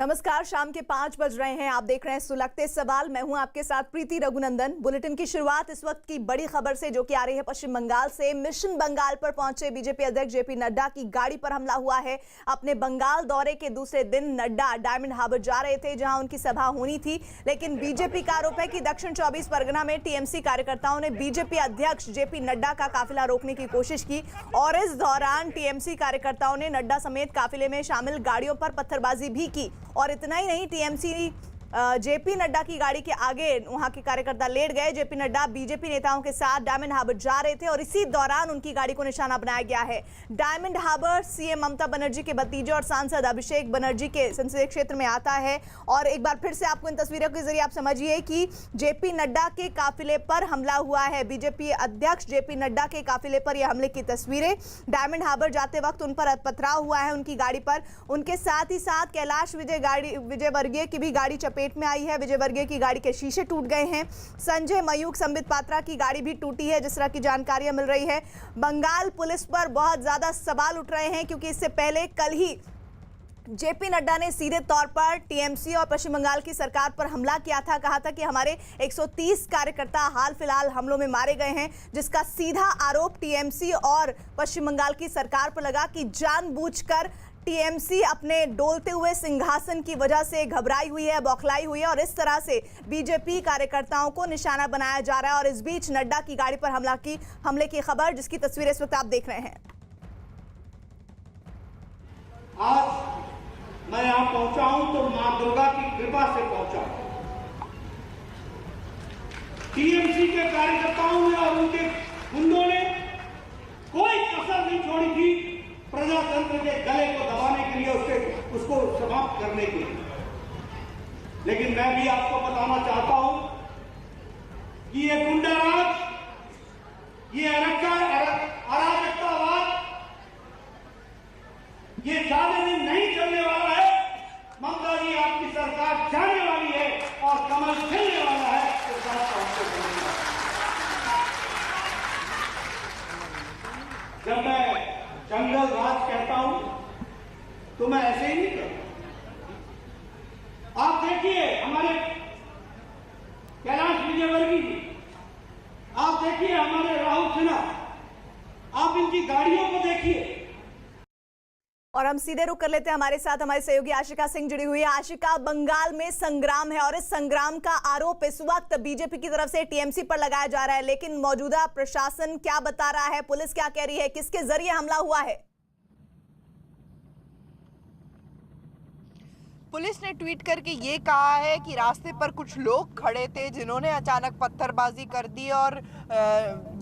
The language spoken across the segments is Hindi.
नमस्कार, शाम के 5 बज रहे हैं। आप देख रहे हैं सुलगते सवाल। मैं हूं आपके साथ प्रीति रघुनंदन। बुलेटिन की शुरुआत इस वक्त की बड़ी खबर से, जो कि आ रही है पश्चिम बंगाल से। मिशन बंगाल पर पहुंचे बीजेपी अध्यक्ष जेपी नड्डा की गाड़ी पर हमला हुआ है। अपने बंगाल दौरे के दूसरे दिन नड्डा डायमंड हार्बर जा रहे थे, जहां उनकी सभा होनी थी, लेकिन बीजेपी का आरोप है कि दक्षिण 24 परगना में टीएमसी कार्यकर्ताओं ने बीजेपी अध्यक्ष जेपी नड्डा का काफिला रोकने की कोशिश की और इस दौरान टीएमसी कार्यकर्ताओं ने नड्डा समेत काफिले में शामिल गाड़ियों पर पत्थरबाजी भी की। और इतना ही नहीं, टीएमसी जेपी नड्डा की गाड़ी के आगे वहां के कार्यकर्ता लेट गए। जेपी नड्डा बीजेपी नेताओं के साथ डायमंड हार्बर जा रहे थे और इसी दौरान उनकी गाड़ी को निशाना बनाया गया है। Diamond harbour CM Mamata Banerjee के भतीजे और सांसद अभिषेक बनर्जी के संसदीय क्षेत्र में आता है। और एक बार फिर से आपको इन तस्वीरों के जरिए आप समझिए कि जेपी नड्डा के काफिले पर हमला हुआ है। बीजेपी अध्यक्ष जेपी नड्डा के काफिले पर यह हमले की तस्वीरें। डायमंड हार्बर जाते वक्त उन पर पथराव हुआ है उनकी गाड़ी पर। उनके साथ ही साथ कैलाश विजयवर्गीय की भी गाड़ी चपेट में आई है। विजयवर्गीय की गाड़ी के शीशे टूट गए हैं। संजय मयूख, संबित पात्रा की गाड़ी भी टूटी है, जिस तरह की जानकारियां मिल रही है। बंगाल पुलिस पर बहुत ज्यादा सवाल उठ रहे हैं, क्योंकि इससे पहले कल ही जेपी नड्डा ने सीधे तौर पर टीएमसी और पश्चिम बंगाल की सरकार पर हमला किया था। कहा था कि हमारे 130 कार्यकर्ता हाल फिलहाल हमलों में मारे गए हैं, जिसका सीधा आरोप टीएमसी और पश्चिम बंगाल की सरकार पर लगा कि जानबूझकर टीएमसी अपने डोलते हुए सिंहासन की वजह से घबराई हुई है, बौखलाई हुई है और इस तरह से बीजेपी कार्यकर्ताओं को निशाना बनाया जा रहा है। और इस बीच नड्डा की गाड़ी पर हमले की खबर, जिसकी तस्वीर इस वक्त आप देख रहे हैं। आज मैं यहाँ पहुंचा हूं तो मां दुर्गा की कृपा से पहुंचा हूं। टीएमसी के कार्यकर्ताओं ने और उनके गुंडों ने कोई कसर नहीं छोड़ी थी प्रजातंत्र के गले को दबाने के लिए, उसको समाप्त करने के लिए। लेकिन मैं भी आपको बताना चाहता हूं कि ये गुंडाराज, ये अराजकतावाद, ये ज्यादा दिन नहीं चलने वाला है। ममता जी, आपकी सरकार जाने वाली है और कमल खिलने वाला है। इस बात को हमको समझना है। जब मैं जंगल राज कहता हूं तो मैं ऐसे ही नहीं करता। आप देखिए हमारे कैलाश विजयवर्गीय जी, आप देखिए हमारे राहुल सिन्हा, आप इनकी गाड़ियों को देखिए। और हम सीधे रुक कर लेते हैं। हमारे साथ हमारी सहयोगी आशिका सिंह जुड़ी हुई है। आशिका, बंगाल में संग्राम है और इस संग्राम का आरोप इस वक्त बीजेपी की तरफ से टीएमसी पर लगाया जा रहा है, लेकिन मौजूदा प्रशासन क्या बता रहा है, पुलिस क्या कह रही है, किसके जरिए हमला हुआ है? पुलिस ने ट्वीट करके ये कहा है कि रास्ते पर कुछ लोग खड़े थे जिन्होंने अचानक पत्थरबाजी कर दी और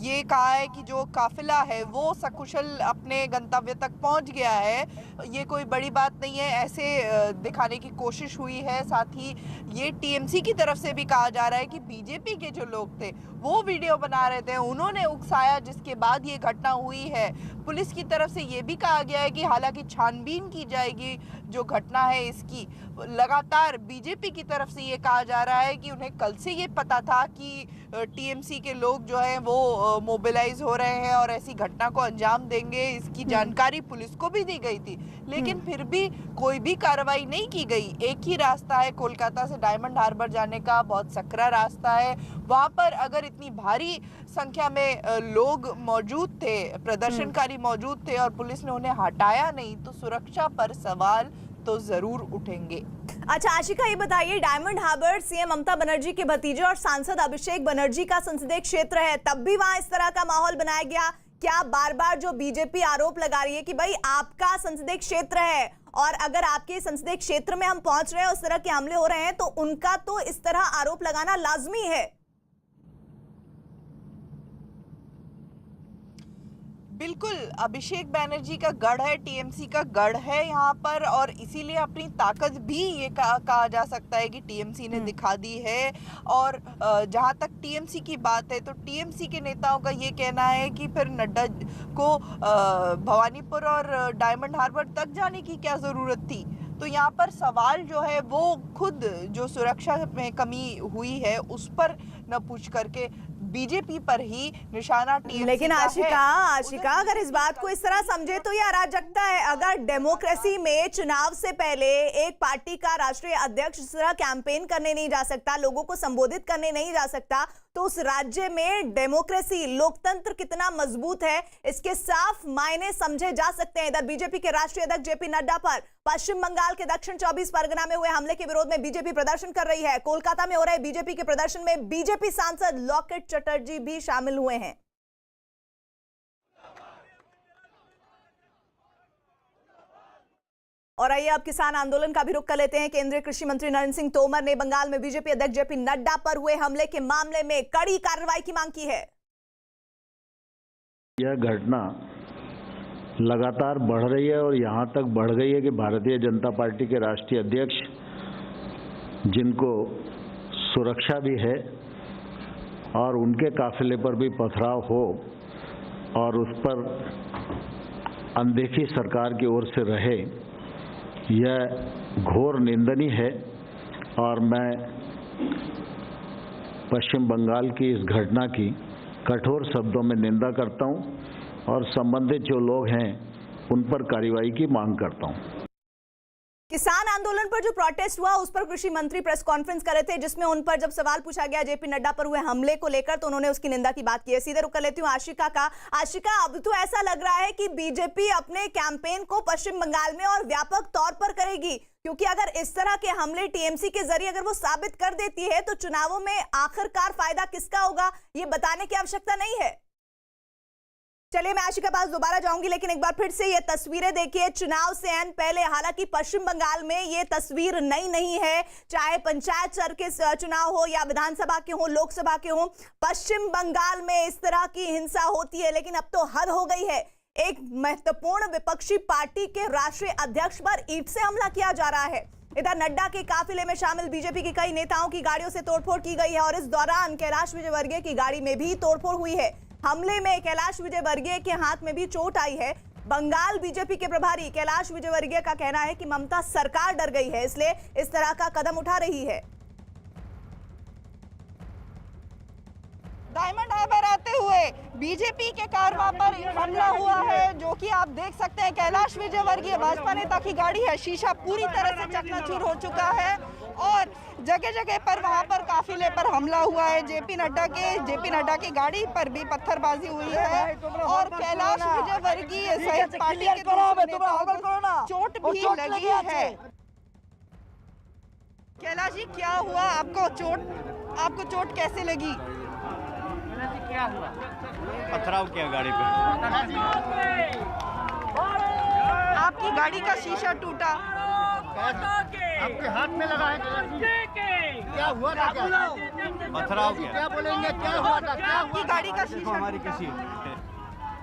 ये कहा है कि जो काफिला है वो सकुशल अपने गंतव्य तक पहुंच गया है। ये कोई बड़ी बात नहीं है, ऐसे दिखाने की कोशिश हुई है। साथ ही ये टीएमसी की तरफ से भी कहा जा रहा है कि बीजेपी के जो लोग थे वो वीडियो बना रहे थे, उन्होंने उकसाया, जिसके बाद ये घटना हुई है। पुलिस की तरफ से ये भी कहा गया है कि हालांकि छानबीन की जाएगी जो घटना है इसकी। लगातार बीजेपी की तरफ से ये कहा जा रहा है कि उन्हें कल से ये पता था कि टीएमसी के लोग जो हैं वो मोबिलाइज हो रहे हैं और ऐसी घटना को अंजाम देंगे, इसकी जानकारी पुलिस को भी दी गई थी, लेकिन फिर भी कोई भी कार्रवाई नहीं की गई। एक ही रास्ता है कोलकाता से डायमंड हार्बर जाने का, बहुत सकरा रास्ता है। वहां पर अगर इतनी भारी संख्या में लोग मौजूद थे, प्रदर्शनकारी मौजूद थे और पुलिस ने उन्हें हटाया नहीं, तो सुरक्षा पर सवाल तो जरूर उठेंगे। अच्छा आशिका, ये बताइए, diamond harbour CM Mamata Banerjee के भतीजे और सांसद अभिषेक बनर्जी का संसदीय क्षेत्र है, तब भी वहां इस तरह का माहौल बनाया गया क्या? बार बार जो बीजेपी आरोप लगा रही है कि भाई आपका संसदीय क्षेत्र है और अगर आपके संसदीय क्षेत्र में हम पहुंच रहे हैं, उस तरह के हमले हो रहे हैं, तो उनका तो इस तरह आरोप लगाना लाजमी है। बिल्कुल, अभिषेक बैनर्जी का गढ़ है, टीएमसी का गढ़ है यहाँ पर, और इसीलिए अपनी ताकत भी ये कहा जा सकता है कि टीएमसी ने दिखा दी है। और जहाँ तक टीएमसी की बात है तो टीएमसी के नेताओं का ये कहना है कि फिर नड्डा को भवानीपुर और डायमंड हार्बर तक जाने की क्या ज़रूरत थी। तो यहाँ पर सवाल जो है वो खुद जो सुरक्षा में कमी हुई है उस पर न पूछ करके बीजेपी पर ही निशाना टीएमसी लेकिन का है। आशिका अगर इस बात को इस तरह समझे तो ये अराजकता है। अगर डेमोक्रेसी में चुनाव से पहले एक पार्टी का राष्ट्रीय अध्यक्ष इस तरह कैंपेन करने नहीं जा सकता, लोगों को संबोधित करने नहीं जा सकता, तो उस राज्य में डेमोक्रेसी, लोकतंत्र कितना मजबूत है इसके साफ मायने समझे जा सकते हैं। इधर बीजेपी के राष्ट्रीय अध्यक्ष जेपी नड्डा पर पश्चिम बंगाल के दक्षिण 24 परगना में हुए हमले के विरोध में बीजेपी प्रदर्शन कर रही है। कोलकाता में हो रहे बीजेपी के प्रदर्शन में बीजेपी सांसद लॉकेट चटर्जी भी शामिल हुए हैं। और आइए अब किसान आंदोलन का भी रुख कर लेते हैं। केंद्रीय कृषि मंत्री नरेंद्र सिंह तोमर ने बंगाल में बीजेपी अध्यक्ष जेपी नड्डा पर हुए हमले के मामले में कड़ी कार्रवाई की मांग की है। यह घटना लगातार बढ़ रही है और यहां तक बढ़ गई है कि भारतीय जनता पार्टी के राष्ट्रीय अध्यक्ष, जिनको सुरक्षा भी है और उनके काफिले पर भी पथराव हो और उस पर अनदेखी सरकार की ओर से रहे, यह घोर निंदनीय है। और मैं पश्चिम बंगाल की इस घटना की कठोर शब्दों में निंदा करता हूं और संबंधित जो लोग हैं उन पर कार्रवाई की मांग करता हूं। किसान आंदोलन पर जो प्रोटेस्ट हुआ उस पर कृषि मंत्री प्रेस कॉन्फ्रेंस कर रहे थे, जिसमें उन पर जब सवाल पूछा गया जेपी नड्डा पर हुए हमले को लेकर तो उन्होंने उसकी निंदा की बात की है। सीधे रुक कर लेती हूँ आशिका का। आशिका, अब तो ऐसा लग रहा है कि बीजेपी अपने कैंपेन को पश्चिम बंगाल में और व्यापक तौर पर करेगी, क्योंकि अगर इस तरह के हमले टीएमसी के जरिए अगर वो साबित कर देती है तो चुनावों में आखिरकार फायदा किसका होगा ये बताने की आवश्यकता नहीं है। चलिए मैं आशिका पास दोबारा जाऊंगी, लेकिन एक बार फिर से ये तस्वीरें देखिए चुनाव से एन पहले। हालांकि पश्चिम बंगाल में ये तस्वीर नई नहीं है, चाहे पंचायत स्तर के चुनाव हो या विधानसभा के हो, लोकसभा के हो, पश्चिम बंगाल में इस तरह की हिंसा होती है। लेकिन अब तो हद हो गई है। एक महत्वपूर्ण विपक्षी पार्टी के राष्ट्रीय अध्यक्ष पर ईंट से हमला किया जा रहा है। इधर नड्डा के काफिले में शामिल बीजेपी के कई नेताओं की गाड़ियों से तोड़फोड़ की गई है और इस दौरान कैलाश विजयवर्गीय की गाड़ी में भी तोड़फोड़ हुई है। हमले में कैलाश विजयवर्गीय के हाथ में भी चोट आई है। बंगाल बीजेपी के प्रभारी कैलाश विजयवर्गीय का कहना है कि ममता सरकार डर गई है, इसलिए इस तरह का कदम उठा रही है। डायमंड हार्बर आते हुए बीजेपी के कारवां पर हमला हुआ है, जो कि आप देख सकते हैं। कैलाश विजयवर्गीय भाजपा नेता की गाड़ी है, शीशा पूरी तरह से चकनाचूर हो चुका है और जगह जगह पर वहां पर काफिले पर हमला हुआ है। जेपी नड्डा की गाड़ी पर भी पत्थरबाजी हुई है और कैलाश विजयवर्गीय सहित पार्टी के चोट भी लगी है। कैलाश जी, क्या हुआ? आपको चोट कैसे लगी? क्या हुआ? पथराव किया गाड़ी पे। आपकी गाड़ी का शीशा टूटा, आपके हाथ में लगा है? क्या हुआ था? पथराव किया। क्या बोलेंगे? क्या हुआ था? क्या आपकी गाड़ी का शीशा हमारी किसी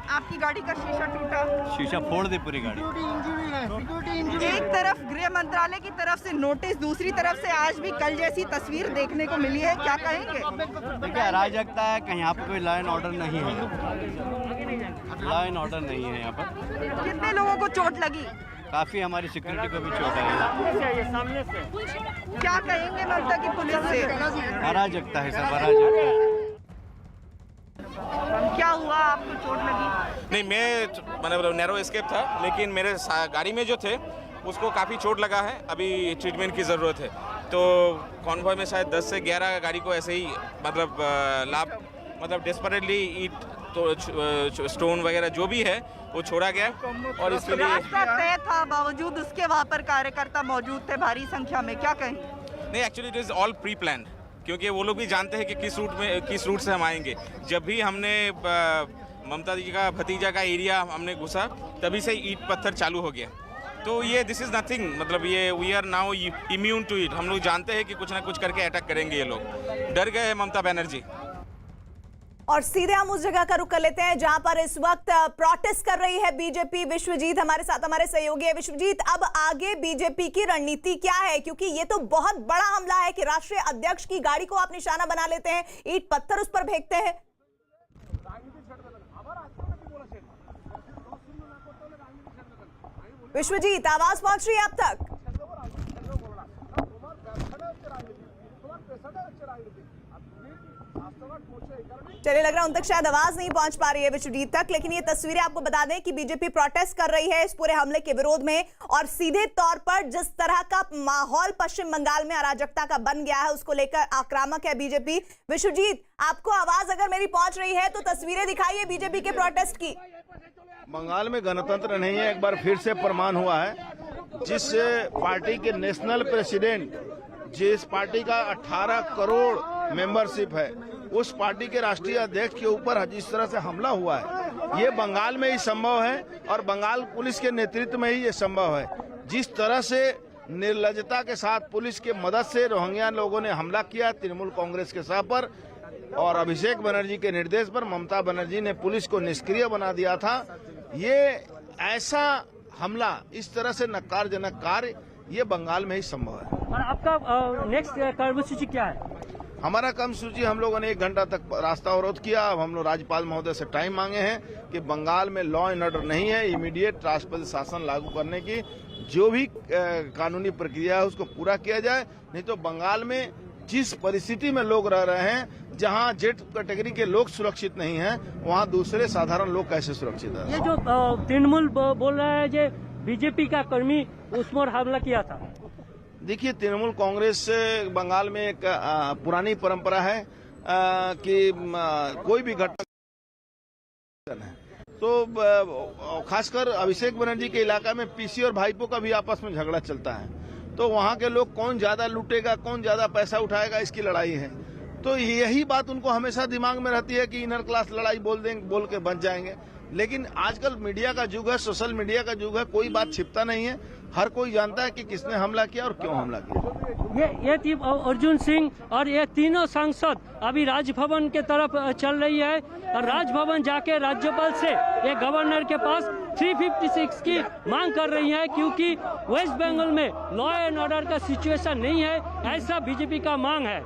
आपकी गाड़ी का शीशा टूटा, शीशा फोड़ दी पूरी गाड़ी। इंजरी है, सिक्योरिटी इंजरी। एक तरफ गृह मंत्रालय की तरफ से नोटिस, दूसरी तरफ से आज भी कल जैसी तस्वीर देखने को मिली है, क्या कहेंगे? देखिए, अराजकता है, कहीं यहाँ पर कोई लॉ एंड ऑर्डर नहीं है। लॉ एंड ऑर्डर नहीं है यहाँ पर। कितने लोगों को चोट लगी? काफी हमारी सिक्योरिटी को भी चोट आई। सामने से क्या कहेंगे ममता की पुलिस से? अराजकता है सब, अराजकता। क्या हुआ, आपको चोट लगी? नहीं, मैं मतलब नैरो एस्केप था, लेकिन मेरे गाड़ी में जो थे उसको काफ़ी चोट लगा है। अभी ट्रीटमेंट की ज़रूरत है। तो कॉन्वॉय में शायद 10 से 11 गाड़ी को ऐसे ही मतलब डेस्परेटली ईट तो स्टोन वगैरह जो भी है वो छोड़ा गया और इसके लिए रास्ता तय था, बावजूद उसके वहाँ पर कार्यकर्ता मौजूद थे भारी संख्या में, क्या कहें? नहीं, actually it is all pre plan, क्योंकि वो लोग भी जानते हैं कि किस रूट से हम आएंगे। जब भी हमने ममता जी का भतीजा का एरिया हमने घुसा, तभी से ईंट पत्थर चालू हो गया। तो ये दिस इज़ नथिंग, मतलब ये we are now immune to it. हम लोग जानते हैं कि कुछ ना कुछ करके अटैक करेंगे ये लोग। डर गए हैं ममता बनर्जी। और सीधे हम उस जगह का रुख कर लेते हैं जहां पर इस वक्त प्रोटेस्ट कर रही है बीजेपी। विश्वजीत हमारे साथ, हमारे सहयोगी है। विश्वजीत, अब आगे बीजेपी की रणनीति क्या है? क्योंकि ये तो बहुत बड़ा हमला है कि राष्ट्रीय अध्यक्ष की गाड़ी को आप निशाना बना लेते हैं, ईंट पत्थर उस पर फेंकते हैं। विश्वजीत, आवाज पहुंच रही है अब तक? चलिए, लग रहा है उन तक शायद आवाज नहीं पहुंच पा रही है विश्वजीत तक, लेकिन ये तस्वीरें आपको बता दें कि बीजेपी प्रोटेस्ट कर रही है इस पूरे हमले के विरोध में, और सीधे तौर पर जिस तरह का माहौल पश्चिम बंगाल में अराजकता का बन गया है उसको लेकर आक्रामक है बीजेपी। विश्वजीत, आपको आवाज अगर मेरी पहुंच रही है तो तस्वीरें दिखाइए बीजेपी के प्रोटेस्ट की। बंगाल में गणतंत्र नहीं है, एक बार फिर से प्रमाण हुआ है। जिस पार्टी के नेशनल प्रेसिडेंट, जिस पार्टी का 18 करोड़ मेंबरशिप है, उस पार्टी के राष्ट्रीय अध्यक्ष के ऊपर जिस तरह से हमला हुआ है, ये बंगाल में ही संभव है और बंगाल पुलिस के नेतृत्व में ही ये संभव है। जिस तरह से निर्लजता के साथ पुलिस के मदद से रोहिंग्या लोगों ने हमला किया तृणमूल कांग्रेस के शाह पर, और अभिषेक बनर्जी के निर्देश पर ममता बनर्जी ने पुलिस को निष्क्रिय बना दिया था। ये ऐसा हमला, इस तरह से नकारजनक कार्य, ये बंगाल में ही संभव है। और आपका नेक्स्ट कर्मसूची क्या है? हमारा कर्मसूची, हम लोगों ने 1 घंटा तक रास्ता अवरोध किया। अब हम लोग राज्यपाल महोदय से टाइम मांगे हैं कि बंगाल में लॉ एंड ऑर्डर नहीं है, इमीडिएट राष्ट्रपति शासन लागू करने की जो भी कानूनी प्रक्रिया है उसको पूरा किया जाए। नहीं तो बंगाल में जिस परिस्थिति में लोग रह रहे हैं, जहां जेड कैटेगरी के लोग सुरक्षित नहीं हैं, वहां दूसरे साधारण लोग कैसे सुरक्षित है? ये जो तृणमूल बोल रहा है जो बीजेपी का कर्मी उस पर हमला किया था। देखिए, तृणमूल कांग्रेस बंगाल में एक पुरानी परंपरा है कि कोई भी घटना है तो खासकर अभिषेक बनर्जी के इलाका में पीसी और भाईपो का भी आपस में झगड़ा चलता है। तो वहां के लोग कौन ज्यादा लूटेगा, कौन ज्यादा पैसा उठाएगा, इसकी लड़ाई है। तो यही बात उनको हमेशा दिमाग में रहती है कि इनर क्लास लड़ाई बोल के बच जाएंगे। लेकिन आजकल मीडिया का युग है, सोशल मीडिया का युग है, कोई बात छिपता नहीं है, हर कोई जानता है कि किसने हमला किया और क्यों हमला किया। ये थी अर्जुन सिंह और ये तीनों सांसद अभी राजभवन के तरफ चल रही है, और राजभवन जाके राज्यपाल से ये गवर्नर के पास 356 की मांग कर रही है, क्योंकि वेस्ट बंगाल में लॉ एंड ऑर्डर का सिचुएशन नहीं है, ऐसा बीजेपी का मांग है।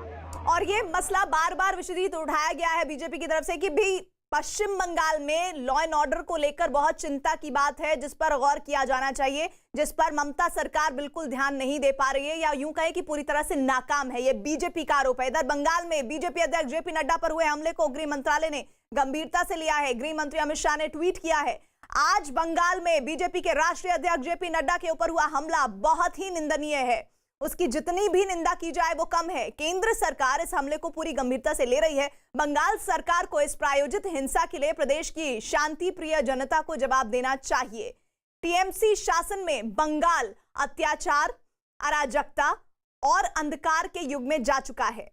और ये मसला बार बार विश्वजीत उठाया गया है बीजेपी की तरफ से कि भी पश्चिम बंगाल में लॉ एंड ऑर्डर को लेकर बहुत चिंता की बात है, जिस पर गौर किया जाना चाहिए, जिस पर ममता सरकार बिल्कुल ध्यान नहीं दे पा रही है, या यूं कहें कि पूरी तरह से नाकाम है। ये बीजेपी का आरोप है। इधर बंगाल में बीजेपी अध्यक्ष जेपी नड्डा पर हुए हमले को गृह मंत्रालय ने गंभीरता से लिया है। गृह मंत्री अमित शाह ने ट्वीट किया है। आज बंगाल में बीजेपी के राष्ट्रीय अध्यक्ष जेपी नड्डा के ऊपर हुआ हमला बहुत ही निंदनीय है। उसकी जितनी भी निंदा की जाए वो कम है। केंद्र सरकार इस हमले को पूरी गंभीरता से ले रही है। बंगाल सरकार को इस प्रायोजित हिंसा के लिए प्रदेश की शांति प्रिय जनता को जवाब देना चाहिए। टीएमसी शासन में बंगाल अत्याचार, अराजकता और अंधकार के युग में जा चुका है।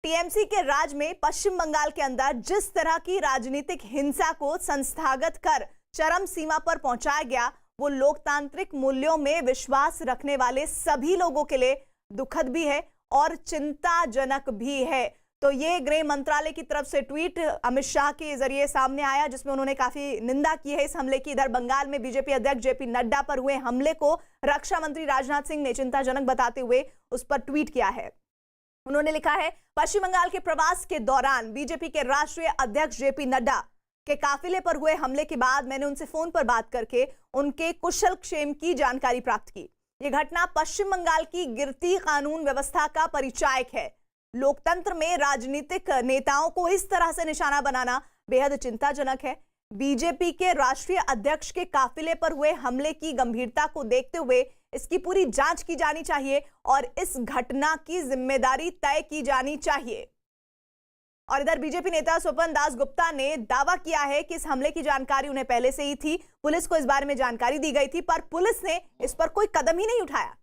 टीएमसी के राज में पश्चिम बंगाल के अंदर जिस तरह की राजनीतिक हिंसा को संस्थागत कर चरम सीमा पर पहुंचाया गया, वो लोकतांत्रिक मूल्यों में विश्वास रखने वाले सभी लोगों के लिए दुखद भी है और चिंताजनक भी है। तो ये गृह मंत्रालय की तरफ से ट्वीट अमित शाह के जरिए सामने आया, जिसमें उन्होंने काफी निंदा की है इस हमले की। इधर बंगाल में बीजेपी अध्यक्ष जेपी नड्डा पर हुए हमले को रक्षा मंत्री राजनाथ सिंह ने चिंताजनक बताते हुए उस पर ट्वीट किया है। उन्होंने लिखा है, पश्चिम बंगाल के प्रवास के दौरान बीजेपी के राष्ट्रीय अध्यक्ष जेपी नड्डा के काफिले पर हुए हमले के बाद मैंने उनसे फोन पर बात करके उनके कुशल क्षेम की जानकारी प्राप्त की। यह घटना पश्चिम बंगाल की गिरती कानून व्यवस्था का परिचायक है। लोकतंत्र में राजनीतिक नेताओं को इस तरह से निशाना बनाना बेहद चिंताजनक है। बीजेपी के राष्ट्रीय अध्यक्ष के काफिले पर हुए हमले की गंभीरता को देखते हुए इसकी पूरी जांच की जानी चाहिए और इस घटना की जिम्मेदारी तय की जानी चाहिए। और इधर बीजेपी नेता स्वपन दास गुप्ता ने दावा किया है कि इस हमले की जानकारी उन्हें पहले से ही थी। पुलिस को इस बारे में जानकारी दी गई थी, पर पुलिस ने इस पर कोई कदम ही नहीं उठाया।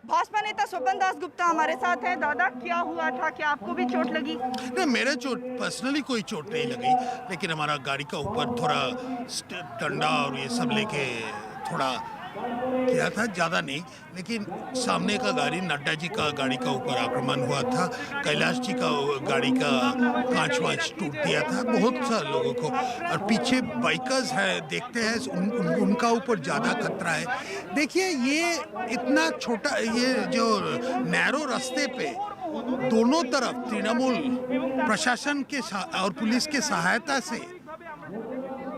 भाजपा नेता स्वपन दास गुप्ता हमारे साथ हैं। दादा, क्या हुआ था? क्या आपको भी चोट लगी? नहीं, मेरे चोट पर्सनली कोई चोट नहीं लगी, लेकिन हमारा गाड़ी का ऊपर थोड़ा डंडा और ये सब लेके थोड़ा किया था, ज़्यादा नहीं। लेकिन सामने का गाड़ी, नड्डा जी का गाड़ी का ऊपर आक्रमण हुआ था। कैलाश जी का गाड़ी का कांच वांच टूट दिया था, बहुत सारे लोगों को। और पीछे बाइकर्स है, देखते हैं उनका ऊपर ज़्यादा खतरा है। देखिए, ये इतना छोटा, ये जो नैरो रास्ते पे दोनों तरफ तृणमूल प्रशासन के और पुलिस के सहायता से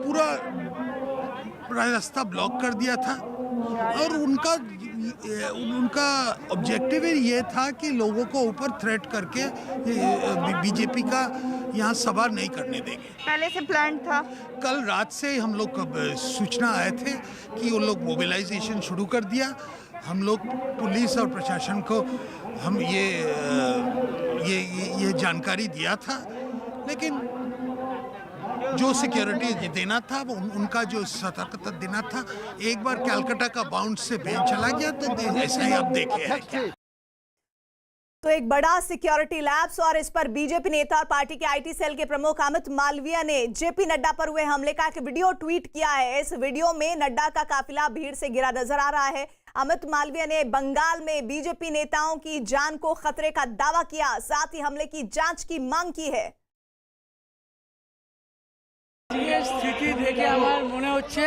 पूरा रास्ता ब्लॉक कर दिया था, और उनका उनका ऑब्जेक्टिव ये था कि लोगों को ऊपर थ्रेट करके बीजेपी का यहाँ सभा नहीं करने देंगे। पहले से प्लान था। कल रात से हम लोग सूचना आए थे कि वो लोग मोबिलाइजेशन शुरू कर दिया। हम लोग पुलिस और प्रशासन को हम ये जानकारी दिया था, लेकिन जो सिक्योरिटी देना था वो उनका जो सतर्कता देना था, एक बार कलकत्ता का बाउंड से बेंच चला गया तो ऐसा ही आप देखे हैं क्या। तो एक बड़ा सिक्योरिटी लैप्स और इस पर बीजेपी नेता और पार्टी के आईटी सेल के प्रमुख अमित मालवीय ने जेपी नड्डा पर हुए हमले का एक वीडियो ट्वीट किया है। इस वीडियो में नड्डा का काफिला भीड़ से घिरा नजर आ रहा है। अमित मालवीय ने बंगाल में बीजेपी नेताओं की जान को खतरे का दावा किया, साथ ही हमले की जांच की मांग की है। स्थिति देखे আমার মনে হচ্ছে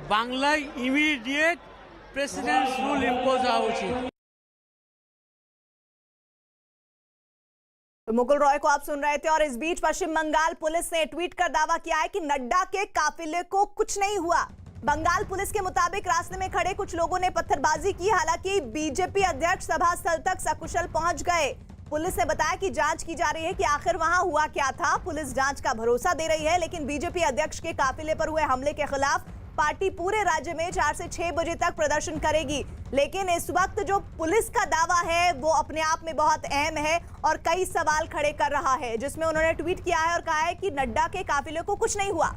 বাংলায় ইমিডিয়েট প্রেসিডেন্টস রুল ইম্পোজ হওয়া উচিত। तो मुकुल रॉय को आप सुन रहे थे और इस बीच पश्चिम बंगाल पुलिस ने ट्वीट कर दावा किया है कि नड्डा के काफिले को कुछ नहीं हुआ। बंगाल पुलिस के मुताबिक रास्ते में खड़े कुछ लोगों ने पत्थरबाजी की, हालांकि बीजेपी अध्यक्ष सभा स्थल तक सकुशल पहुंच गए। पुलिस ने बताया कि जांच की जा रही है कि आखिर वहां हुआ क्या था। पुलिस जांच का भरोसा दे रही है, लेकिन बीजेपी अध्यक्ष के काफिले पर हुए हमले के खिलाफ पार्टी पूरे राज्य में 4 से 6 बजे तक प्रदर्शन करेगी। लेकिन इस वक्त जो पुलिस का दावा है वो अपने आप में बहुत अहम है और कई सवाल खड़े कर रहा है, जिसमें उन्होंने ट्वीट किया है और कहा है कि नड्डा के काफिले को कुछ नहीं हुआ।